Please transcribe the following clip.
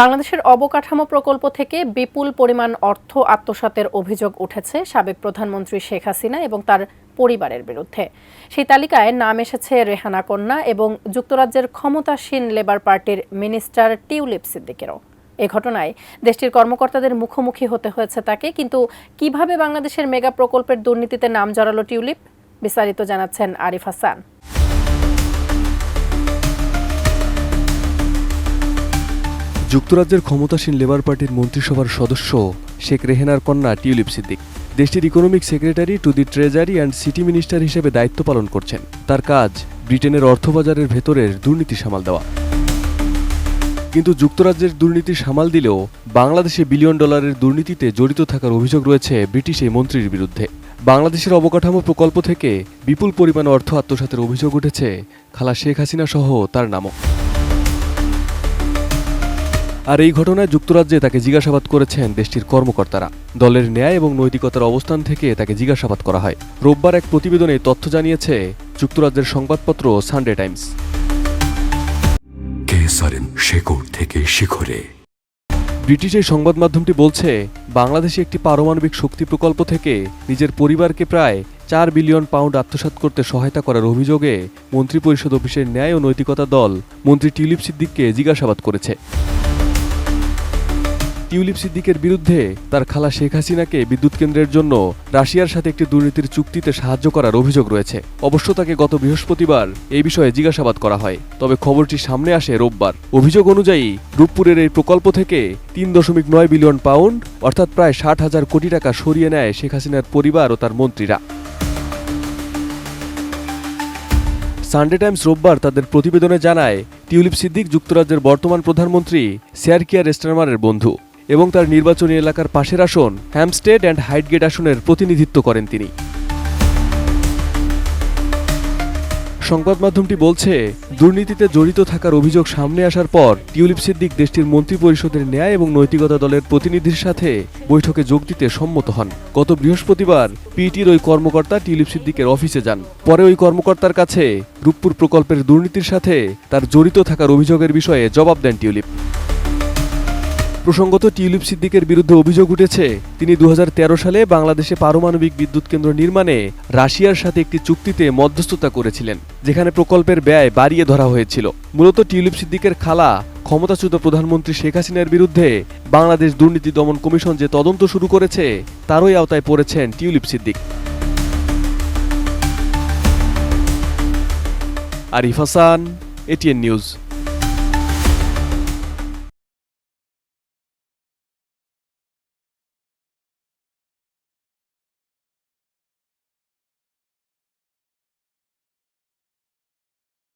বাংলাদেশের অবকাঠামো প্রকল্প থেকে বিপুল পরিমাণ অর্থ আত্মসাতের অভিযোগ উঠেছে সাবেক প্রধানমন্ত্রী শেখ হাসিনা এবং তার পরিবারের বিরুদ্ধে। সেই তালিকায় নাম এসেছে রেহানা কন্যা এবং যুক্তরাজ্যের ক্ষমতাসীন লেবার পার্টির মিনিস্টার টিউলিপ সিদ্দিকেরও। এ ঘটনায় দেশটির কর্মকর্তাদের মুখোমুখি হতে হয়েছে তাকে। কিন্তু কিভাবে বাংলাদেশের মেগা প্রকল্পের দুর্নীতিতে নাম জড়ালো টিউলিপ, বিস্তারিত জানাচ্ছেন আরিফ হাসান। যুক্তরাজ্যের ক্ষমতাসীন লেবার পার্টির মন্ত্রিসভার সদস্য শেখ রেহানার কন্যা টিউলিপ সিদ্দিক দেশটির economic secretary to the treasury and city minister হিসেবে দায়িত্ব পালন করছেন। তার কাজ ব্রিটেনের অর্থবাজারের ভেতরের দুর্নীতি সামাল দেওয়া। কিন্তু যুক্তরাজ্যের দুর্নীতি সামাল দিলেও বাংলাদেশে বিলিয়ন ডলারের দুর্নীতিতে জড়িত থাকার অভিযোগ রয়েছে ব্রিটিশ এই মন্ত্রীর বিরুদ্ধে। বাংলাদেশের অবকাঠামো প্রকল্প থেকে বিপুল পরিমাণ অর্থ আত্মসাতের অভিযোগ উঠেছে খালা শেখ হাসিনা সহ তার নামও। আর এই ঘটনায় যুক্তরাজ্যে তাকে জিজ্ঞাসাবাদ করেছেন দেশটির কর্মকর্তারা। দলের ন্যায় এবং নৈতিকতার অবস্থান থেকে তাকে জিজ্ঞাসাবাদ করা হয়। রোববার এক প্রতিবেদনে তথ্য জানিয়েছে যুক্তরাজ্যের সংবাদপত্র সানডে টাইমস। থেকে শিখরে ব্রিটিশ এই সংবাদ মাধ্যমটি বলছে, বাংলাদেশে একটি পারমাণবিক শক্তি প্রকল্প থেকে নিজের পরিবারকে প্রায় 4 বিলিয়ন পাউন্ড আত্মসাৎ করতে সহায়তা করার অভিযোগে মন্ত্রিপরিষদ অফিসের ন্যায় ও নৈতিকতা দল মন্ত্রী টিউলিপ সিদ্দিককে জিজ্ঞাসাবাদ করেছে। টিউলিপ সিদ্দিকের বিরুদ্ধে তার খালা শেখ হাসিনাকে বিদ্যুৎ কেন্দ্রের জন্য রাশিয়ার সাথে একটি দুর্নীতির চুক্তিতে সাহায্য করার অভিযোগ রয়েছে। অবশ্য তাকে গত বৃহস্পতিবার এই বিষয়ে জিজ্ঞাসাবাদ করা হয়। তবে খবরটি সামনে আসে রোববার। অভিযোগ অনুযায়ী রূপপুরের এই প্রকল্প থেকে 3.9 বিলিয়ন পাউন্ড অর্থাৎ প্রায় 60,000 কোটি টাকা সরিয়ে নেয় শেখ হাসিনার পরিবার ও তার মন্ত্রীরা। সানডে টাইমস রোববার তাদের প্রতিবেদনে জানায়, টিউলিপ সিদ্দিক যুক্তরাজ্যের বর্তমান প্রধানমন্ত্রী স্যার কিয়ার স্টারমারের বন্ধু এবং তার নির্বাচনী এলাকার পাশের আসন হ্যাম্পস্টেড অ্যান্ড হাইটগেট আসনের প্রতিনিধিত্ব করেন তিনি। সংবাদ মাধ্যমটি বলছে, দুর্নীতিতে জড়িত থাকার অভিযোগ সামনে আসার পর টিউলিপ সিদ্দিক দেশটির মন্ত্রিপরিষদের ন্যায় এবং নৈতিকতা দলের প্রতিনিধির সাথে বৈঠকে যোগ দিতে সম্মত হন। গত বৃহস্পতিবার পিটির ওই কর্মকর্তা টিউলিপ সিদ্দিকের অফিসে যান। পরে ওই কর্মকর্তার কাছে রূপপুর প্রকল্পের দুর্নীতির সাথে তার জড়িত থাকার অভিযোগের বিষয়ে জবাব দেন টিউলিপ। প্রসঙ্গত, টিউলিপ সিদ্দিকের বিরুদ্ধে অভিযোগ উঠেছে, তিনি 2013 সালে বাংলাদেশে পারমাণবিক বিদ্যুৎ কেন্দ্র নির্মাণে রাশিয়ার সাথে একটি চুক্তিতে মধ্যস্থতা করেছিলেন, যেখানে প্রকল্পের ব্যয় বাড়িয়ে ধরা হয়েছিল। মূলত টিউলিপ সিদ্দিকের খালা ক্ষমতাচ্যুত প্রধানমন্ত্রী শেখ হাসিনার বিরুদ্ধে বাংলাদেশ দুর্নীতি দমন কমিশন যে তদন্ত শুরু করেছে তারই আওতায় পড়েছেন tulip Siddique. Arif Hasan, ATN news.